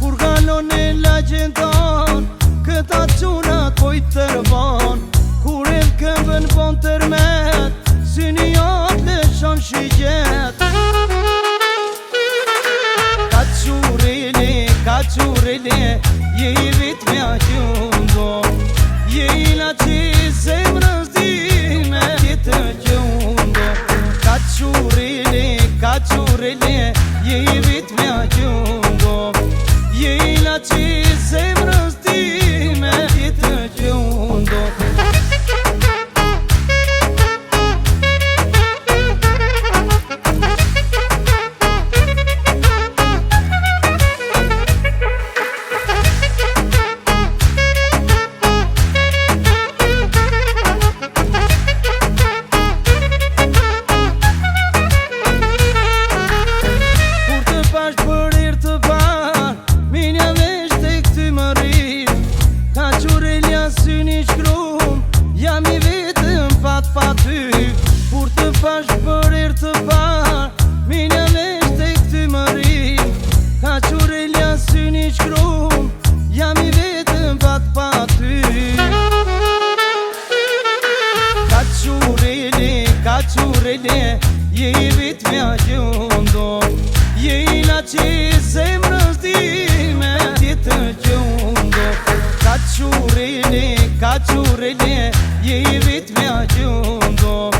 Kur galon e lagjen ton, këta qunat poj tërban. Kur e këmbën bon tërmet, syni jot lëshon shigjet. Kaqurele, je I vit mja gjundo, je I la që zemrës dime tjetë gjundo. Kaqurele, je I vit mja gjundo, je I la që zemrës dime tjetë gjundo. Kur të pash për ir të par, minja vesh të këty më rim. Ka qurelja syni shkrum, jam I vetëm pat ty. Kaqurele, je I vit mja gjundo, je I la që zemrës dime tjetë gjundo. Kaqurele, je I vit mja gjundo,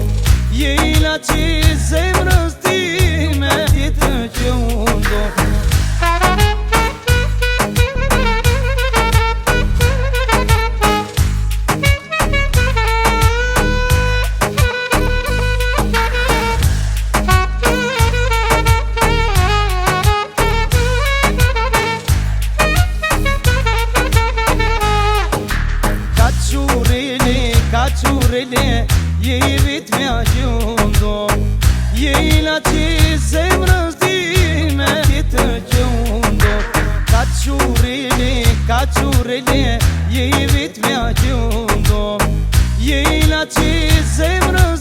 je I la që zemrës dime tjetë gjundo. Kaqurele, je I vit mja gjundo, je I la që zemrës dime tjetë gjundo. Kaqurele, je I vit mja gjundo, je I la që zemrës